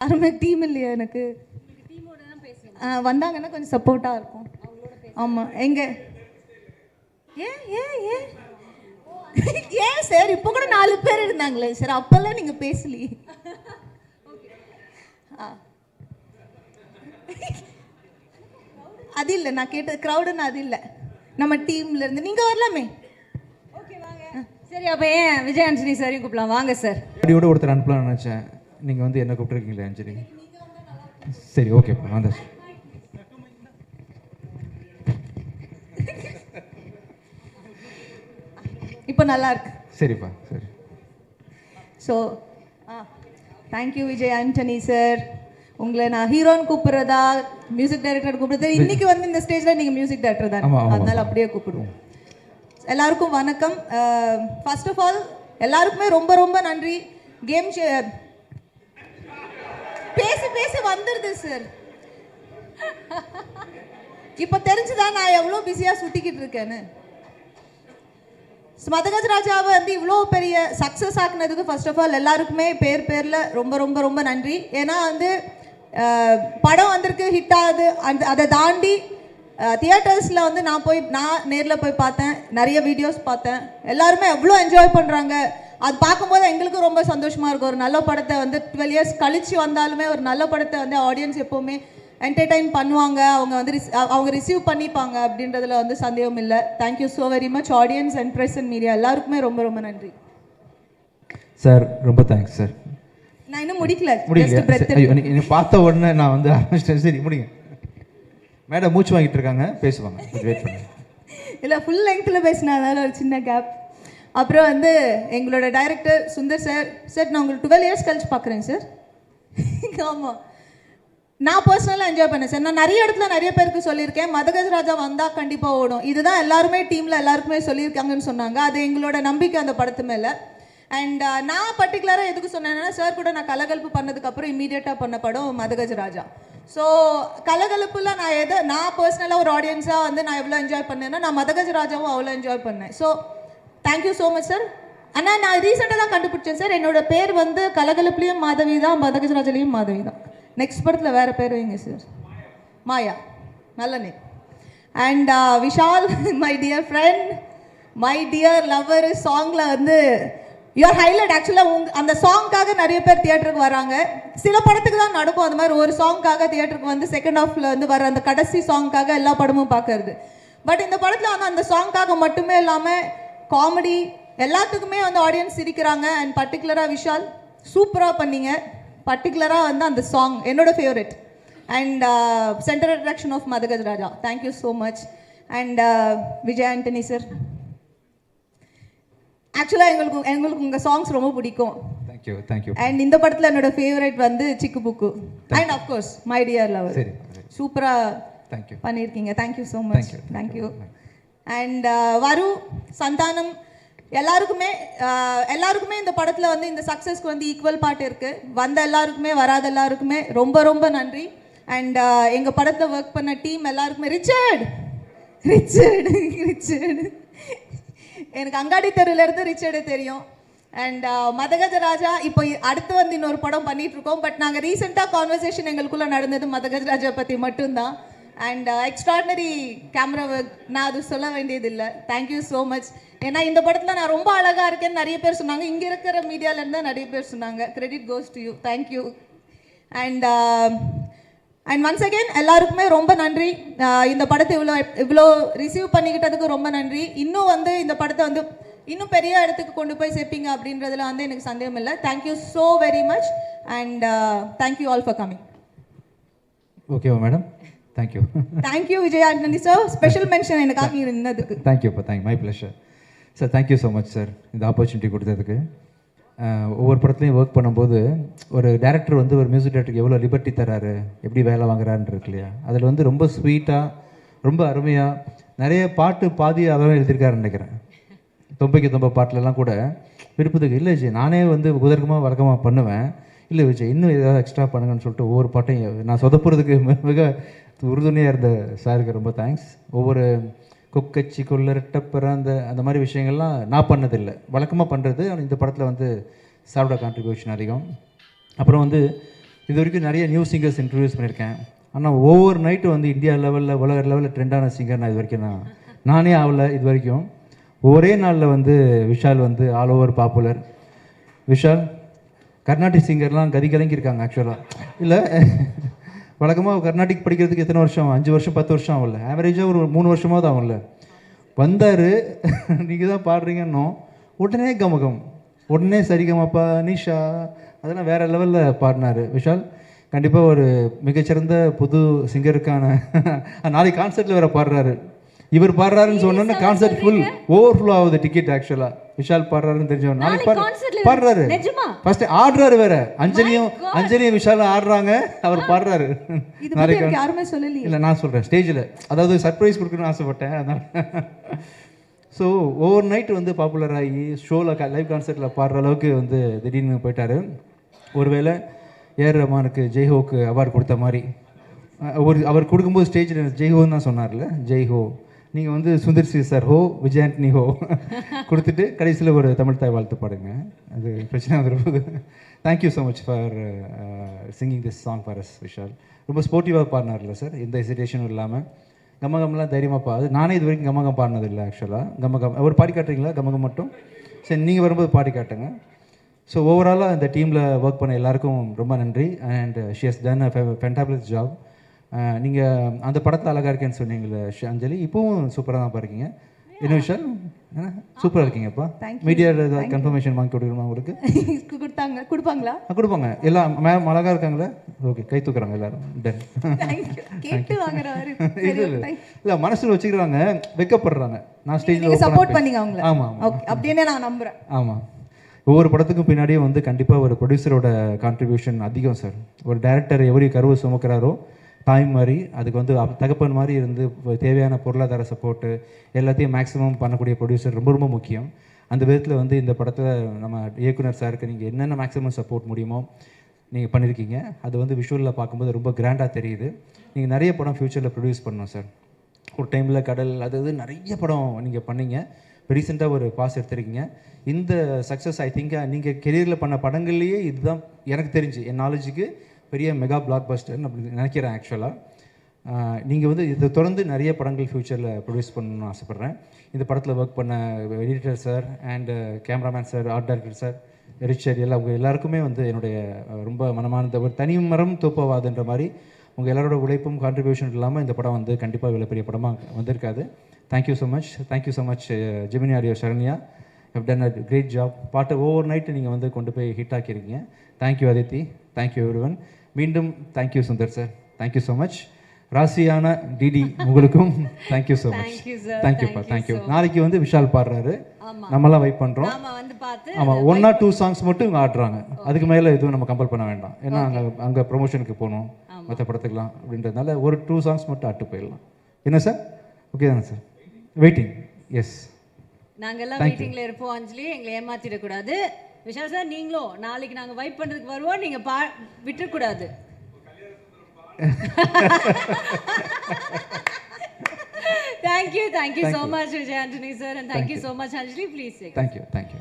யாருமே டீம் இல்லையா எனக்கு? வந்தாங்கன்னா கொஞ்சம் சப்போர்ட்டாக இருக்கும். ஆமாம். எங்கே ஏன் ஏன் ஏன் ஏன் சார் இப்போ கூட 4 பேர் இருந்தாங்களே சார், அப்போல்லாம் நீங்கள் பேசலையே. அது இல்லை, நான் கேட்டது க்ரௌடுன்னு அது இல்லை, நம்ம டீம்ல இருந்து நீங்கள் வரலாமே. சரி, அப்போ ஏன் விஜய் ஆண்டனி சாரையும் கூப்பிடலாம், வாங்க சார். அப்படியோட ஒருத்தர் அனுப்பலாம்னு நினச்சேன், நீங்கள் வந்து என்ன கூப்பிட்டுருக்கீங்களே ஆஞ்சலி. சரி, ஓகேப்பா, வாங்க. இப்போ நல்லா இருக்கு. சரிப்பா, சரி. So thank you Vijay Antony sir. உங்களை நான் ஹீரோன்னு கூப்பிட்றதா மியூசிக் டைரக்டர் கூப்பிடுறது, இன்னைக்கு வந்து இந்த ஸ்டேஜில் நீங்கள் மியூசிக் டைரக்டர் தான், அதனால அப்படியே கூப்பிடுவோம். எல்லாருக்கும் வணக்கம். ஃபர்ஸ்ட் ஆஃப் ஆல் எல்லாருக்குமே ரொம்ப ரொம்ப நன்றி. கேம் பேசி பேசி வந்துடுது சார். இப்போ தெரிஞ்சுதான் நான் எவ்வளோ பிஸியாக சுற்றிக்கிட்டு இருக்கேன்னு. மதகஜ ராஜாவை வந்து இவ்வளோ பெரிய சக்ஸஸ் ஆக்குனதுக்கு ஃபர்ஸ்ட் ஆஃப் ஆல் எல்லாருக்குமே பேரில் ரொம்ப ரொம்ப ரொம்ப நன்றி. ஏன்னா வந்து படம் வந்திருக்கு, ஹிட் ஆகுது, அதை தாண்டி தியேட்டர்ஸில் வந்து நான் நேரில் போய் பார்த்தேன், நிறைய வீடியோஸ் பார்த்தேன், எல்லாருமே எவ்வளோ என்ஜாய் பண்ணுறாங்க. அது பார்க்கும்போது எங்களுக்கும் ரொம்ப சந்தோஷமாக இருக்கும். ஒரு நல்ல படத்தை வந்து 12 இயர்ஸ் கழித்து வந்தாலுமே ஒரு நல்ல படத்தை வந்து ஆடியன்ஸ் எப்போவுமே என்டர்டைன் பண்ணுவாங்க, அவங்க ரிசீவ் பண்ணிப்பாங்க அப்படின்றதுல வந்து சந்தேகம் இல்லை. Thank you so very much audience and press and media எல்லாருக்குமே ரொம்ப ரொம்ப நன்றி சார். ரொம்ப தேங்க்ஸ் சார். நான் இன்னும் முடிக்கல. நீ பார்த்த உடனே நான் வந்து ஆரம்பிச்சிட்டேன். சரி, முடிங்க. மேடம் மூச்சு வாங்கிட்டு இருக்காங்க, பேசுவாங்க, வெயிட் பண்ணுங்க. இல்லை, ஃபுல் லெங்க்த்தில் பேசினால ஒரு சின்ன கேப். அப்புறம் வந்து எங்களோட டைரக்டர் சுந்தர் சார். சார், நான் உங்களுக்கு 12 இயர்ஸ் கழிச்சு பார்க்குறேன் சார். ஆமாம், நான் பர்சனலாக என்ஜாய் பண்ணேன் சார். நான் நிறைய இடத்துல நிறைய பேருக்கு சொல்லியிருக்கேன், மதகஜ ராஜா வந்தால் கண்டிப்பாக ஓடும், இதுதான் எல்லாருமே டீமில் எல்லாருக்குமே சொல்லியிருக்காங்கன்னு சொன்னாங்க. அது எங்களோட நம்பிக்கை அந்த படத்து மேலே. அண்ட் நான் பர்டிகுலராக எதுக்கு சொன்னேன்னா, சார் கூட நான் கலகலப்பு பண்ணதுக்கப்புறம் இமீடியட்டாக பண்ண படம் மதகஜ ராஜா. ஸோ கலகலப்புல நான் பர்சனலாக ஒரு ஆடியன்ஸாக வந்து நான் எவ்வளோ என்ஜாய் பண்ணேன்னா, நான் மதகஜ ராஜாவும் அவ்வளோ என்ஜாய் பண்ணேன். So thank you so much sir. ஆனால் நான் ரீசெண்டாக தான் கண்டுபிடிச்சேன் சார், என்னோட பேர் வந்து கலகலப்புலேயும் மாதவி தான், மதகஜ ராஜாலையும் மாதவி தான். நெக்ஸ்ட் படத்தில் வேறு பேர் வைங்க சார், மாயா, நல்ல name. And Vishal, my dear friend, my dear lover, சாங்கில் வந்து யுவர் ஹைலைட். ஆக்சுவலாக அந்த சாங்க்காக நிறைய பேர் தியேட்டருக்கு வராங்க. சில படத்துக்கு தான் நடக்கும் அது மாதிரி, ஒரு சாங்க்காக தியேட்டருக்கு வந்து செகண்ட் ஹாஃபில் வந்து வர அந்த கடைசி சாங்க்காக எல்லா படமும் பார்க்கறது. பட் இந்த படத்தில் வந்து அந்த சாங்க்காக மட்டுமே இல்லாமல் காமெடி எல்லாத்துக்குமே வந்து ஆடியன்ஸ் சிரிக்கிறாங்க. அண்ட் பர்டிகுலராக விஷால் சூப்பராக பண்ணீங்க. பர்டிகுலராக வந்து அந்த சாங் என்னோட favourite. And centre attraction of Madhagaja Raja. Thank you so much. And Vijay Antony sir, ஆக்சுவலாக எங்களுக்கு உங்கள் சாங்ஸ் ரொம்ப பிடிக்கும். Thank you thank you. அண்ட் இந்த படத்தில் என்னோட ஃபேவரட் வந்து Chikku Bukku and of course my dear lover. சூப்பராக பண்ணியிருக்கீங்க. Thank you so much. Thank you. And Varu, Santhanam, எல்லாருக்குமே இந்த படத்தில் வந்து இந்த சக்ஸஸ்க்கு வந்து ஈக்குவல் பார்ட் இருக்குது. வந்த எல்லாருக்குமே வராத எல்லாருக்குமே ரொம்ப ரொம்ப நன்றி. அண்ட் எங்கள் படத்தில் ஒர்க் பண்ண டீம் எல்லாருக்குமே, ரிச்சர்டு எனக்கு அங்காடி தெருவிலேருந்து ரிச்சர்டு தெரியும். அண்ட் மதகஜ ராஜா இப்போ அடுத்து வந்து இன்னொரு படம் பண்ணிகிட்ருக்கோம். பட் நாங்கள் ரீசெண்டாக கான்வர்சேஷன் எங்களுக்குள்ளே நடந்தது மதகஜ ராஜா பற்றி மட்டும்தான். அண்ட் எக்ஸ்ட்ராடினரி கேமரா ஒர்க், நான் அது சொல்ல வேண்டியதில்லை. Thank you so much. ஏன்னா இந்த படத்தில் நான் ரொம்ப அழகாக இருக்கேன்னு நிறைய பேர் சொன்னாங்க, இங்கே இருக்கிற மீடியாவிலேருந்து நிறைய பேர் சொன்னாங்க. Credit goes to you. Thank you. And once again எல்லாருக்குமே ரொம்ப நன்றி. இந்த படத்தை இவ்வளோ ரிசீவ் பண்ணிக்கிட்டதுக்கு ரொம்ப நன்றி. இன்னும் வந்து இந்த படத்தை வந்து இன்னும் பெரிய இடத்துக்கு கொண்டு போய் சேர்ப்பீங்க அப்படின்றதுல வந்து எனக்கு சந்தேகம் இல்லை. Thank you so very much. And thank you all for coming. ஓகேவா madam? Thank you. Thank you Vijay Antony sir. Special mention எனக்காக இருந்ததுக்கு. தேங்க்யூப்பா. My pleasure sir. Thank you so much sir, இந்த ஆப்பர்ச்சுனிட்டி கொடுத்ததுக்கு. ஒவ்வொரு படத்துலையும் ஒர்க் பண்ணும்போது ஒரு டேரக்டர் வந்து ஒரு மியூசிக் டேரக்டருக்கு எவ்வளோ லிபர்ட்டி தராரு, எப்படி வேலை வாங்குறான்னு இருக்கு இல்லையா? அதில் வந்து ரொம்ப ஸ்வீட்டாக, ரொம்ப அருமையாக நிறைய பாட்டு பாதி அதெல்லாம் எழுதியிருக்காருன்னு நினைக்கிறேன். 90 பாட்டிலெல்லாம் கூட விருப்பத்துக்கு இல்லை விஜய், நானே வந்து உதர்க்கமாக வழக்கமாக பண்ணுவேன், இல்லை விஜய் இன்னும் ஏதாவது எக்ஸ்ட்ரா பண்ணுங்கன்னு சொல்லிட்டு ஒவ்வொரு பாட்டையும் நான் சொதப்புறதுக்கு மிக உறுதுணையாக இருந்த சாருக்கு ரொம்ப தேங்க்ஸ். ஒவ்வொரு கொக்கச்சி கொள்ளரட்டப்புற அந்த மாதிரி விஷயங்கள்லாம் நான் பண்ணதில்லை, வழக்கமாக பண்ணுறது. ஆனால் இந்த படத்தில் வந்து சாரோட கான்ட்ரிபியூஷன் அதிகம். அப்புறம் வந்து இது வரைக்கும் நிறைய நியூ சிங்கர்ஸ் இன்ட்ரடியூஸ் பண்ணியிருக்கேன். ஆனால் ஒவ்வொரு நைட்டு வந்து இந்தியா லெவலில் உலக லெவலில் ட்ரெண்டான சிங்கர் நான் இது வரைக்கும் நானே ஆகலை. இது வரைக்கும் ஒரே நாளில் வந்து விஷால் வந்து all over popular. Vishal Carnatic சிங்கர்லாம் கலங்கியிருக்காங்க ஆக்சுவலாக. இல்லை வழக்கமாக கர்நாடிக் படிக்கிறதுக்கு எத்தனை வருஷம், 5 வருஷம் 10 வருஷம் ஆகல, ஆவரேஜாக ஒரு 3 வருஷமாவது ஆகும்ல. வந்தார், நீங்கள் தான் பாடுறீங்கன்னோ உடனே கமகம், உடனே சரிகமப்பா நிஷா அதெல்லாம் வேறு லெவலில் பாடினார் விஷால். கண்டிப்பாக ஒரு மிகச்சிறந்த புது சிங்கருக்கான நாளைக்கு கான்சர்ட்டில் வேறு பாடுறாரு. இவர் பாடுறாருன்னு சொன்னோன்னா கான்சர்ட் ஃபுல் ஓவர்ஃப்ளோ ஆகுது டிக்கெட். ஆக்சுவலாக விஷால் பாடுறாருன்னு தெரிஞ்சவன் நாளைக்கு பாடுறாரு. ஃபர்ஸ்ட் ஆடுறாரு வேற, அஞ்சலியும் விஷாலும் ஆடுறாங்க, அவர் பாடுறாரு நாளைக்கு. யாருமே சொல்லல. இல்லை நான் சொல்கிறேன் ஸ்டேஜில், அதாவது சர்ப்ரைஸ் கொடுக்கணும்னு ஆசைப்பட்டேன் அதனால். ஸோ ஓவர் நைட்டு வந்து பாப்புலர் ஆகி ஷோவில் லைவ் கான்சர்ட்டில் பாடுற அளவுக்கு வந்து திடீர்னு போயிட்டார். ஒருவேளை ஏஆர் ரஹ்மானுக்கு ஜெய்ஹோக்கு அவார்டு கொடுத்த மாதிரி அவர் கொடுக்கும்போது ஸ்டேஜில் ஜெய்ஹோன்னு தான் சொன்னார்ல, ஜெய்ஹோ. நீங்கள் வந்து சுந்தர் சி சார் ஹோ, விஜய் ஆண்டனி ஹோ கொடுத்துட்டு கடைசியில் ஒரு தமிழ் தாய் வாழ்த்து பாடுங்க, அது பிரச்சனை வந்துருப்போது. Thank you so much for singing this song for us Vishal. ரொம்ப ஸ்போர்ட்டிவாக பாடினார்ல சார், எந்த ஹெசிடேஷனும் இல்லாமல். கமகம்லாம் தைரியமாக பாடு. நானே இது வரைக்கும் கமகம் பாடினதில்லை ஆக்சுவலாக. கமகம் அவர் பாடி காட்டுறீங்களா? கமகம் மட்டும் சரி, நீங்கள் வரும்போது பாடி காட்டுங்க. ஸோ ஓவராலாக இந்த டீமில் ஒர்க் பண்ண எல்லாருக்கும் ரொம்ப நன்றி. And she has done a ஃபென்டாபிளஸ் job. நீங்கள் அந்த படத்தில் அழகாக இருக்கேன்னு சொன்னீங்களே அஞ்சலி, இப்போவும் சூப்பராக தான் பாருக்கீங்க. என்ன விஷால் சூப்பராக இருக்கீங்கப்பா. மீடியாவில் ஏதாவது கன்ஃபர்மேஷன் வாங்கி கொடுக்கணுமா உங்களுக்கு? கொடுப்பாங்களா? கொடுப்பாங்க. எல்லாம் மேம் அழகாக இருக்காங்களே, ஓகே கை தூக்குறாங்க எல்லாரும். டன். இல்லை மனசில் வச்சுக்கிறாங்க, வெக்கப்படுறாங்க. நான் ஸ்டேஜில் சப்போர்ட் பண்ணீங்க அவங்கள. ஆமாம் அப்படின்னு நான் நம்புகிறேன். ஆமாம். ஒவ்வொரு படத்துக்கும் பின்னாடியே வந்து கண்டிப்பாக ஒரு ப்ரொடியூசரோட கான்ட்ரிபியூஷன் அதிகம் சார். ஒரு டைரக்டர் எவரி கருவை சுமக்கிறாரோ தாய் மாதிரி, அதுக்கு வந்து தகப்பன் மாதிரி இருந்து தேவையான பொருளாதார சப்போர்ட்டு எல்லாத்தையும் மேக்ஸிமம் பண்ணக்கூடிய ப்ரொடியூசர் ரொம்ப ரொம்ப முக்கியம். அந்த விதத்தில் வந்து இந்த படத்தில் நம்ம இயக்குனர் சாருக்கு நீங்கள் என்னென்ன மேக்ஸிமம் சப்போர்ட் முடியுமோ நீங்கள் பண்ணியிருக்கீங்க. அது வந்து விஷுவலில் பார்க்கும்போது ரொம்ப கிராண்டாக தெரியுது. நீங்கள் நிறைய படம் ஃப்யூச்சரில் ப்ரொடியூஸ் பண்ணணும் சார். ஒரு டைமில் கடல் அது நிறைய படம் நீங்கள் பண்ணீங்க. ரீசெண்டாக ஒரு பாஸ் எடுத்திருக்கீங்க. இந்த சக்ஸஸ் ஐ திங்க் நீங்கள் கெரியரில் பண்ண படங்கள்லேயே இதுதான் எனக்கு தெரிஞ்சு, என் நாலேஜுக்கு பெரிய மெகா பிளாக் பஸ்டர்னு அப்படி நினைக்கிறேன் ஆக்சுவலாக. நீங்கள் வந்து இதை தொடர்ந்து நிறைய படங்கள் ஃப்யூச்சரில் ப்ரொடியூஸ் பண்ணணும்னு ஆசைப்பட்றேன். இந்த படத்தில் ஒர்க் பண்ண editor sir and cameraman sir, art director sir, ரிச்சர் எல்லாம் உங்கள் எல்லாருக்குமே வந்து என்னுடைய ரொம்ப மனமார்ந்த ஒரு தனி மரம் தோப்பவாதுன்ற மாதிரி உங்கள் எல்லாரோட உழைப்பும் கான்ட்ரிபியூஷன் இல்லாமல் இந்த படம் வந்து கண்டிப்பாக இவ்வளோ பெரிய படமாக வந்திருக்காது. Thank you so much. Thank you so much Gemini audio Saranya, have done a great job. பாட்டை ஓவர் நைட்டு நீங்கள் வந்து கொண்டு போய் ஹிட் ஆக்கியிருக்கீங்க. Thank you Aditi, thank you everyone. மீண்டும் thank you Sundar sir, thank you so much. ராசியான டிடி உங்களுக்கும் தேங்க்யூ ஸோ மச். தேங்க்யூப்பா, தேங்க்யூ. நாளைக்கு வந்து விஷால் பாடுறாரு, நம்மளாம் வெயிட் பண்ணுறோம். ஆமாம், 1 or 2 சாங்ஸ் மட்டும் இவங்க ஆடுறாங்க, அதுக்கு மேலே எதுவும் நம்ம கம்பல் பண்ண வேண்டாம். ஏன்னா அங்கே ப்ரொமோஷனுக்கு போகணும் மற்ற படத்துக்கலாம் அப்படின்றதுனால ஒரு 2 சாங்ஸ் மட்டும் ஆட்டு போயிடலாம். என்ன சார்? ஓகே தானே சார்? வெயிட்டிங். எஸ், நாங்கெல்லாம் வெயிட்டிங்ல இருப்போம். அஞ்சலி, எங்களை ஏமாத்திடக்கூடாது. விஷால் சார், நீங்களும் நாளைக்கு நாங்கள் வைப் பண்ணுறதுக்கு வருவோம், நீங்கள் விட்டுறக்கூடாது. Thank you so much Vijay Antony sir, and thank you so much Anjali. Please say. Thank you.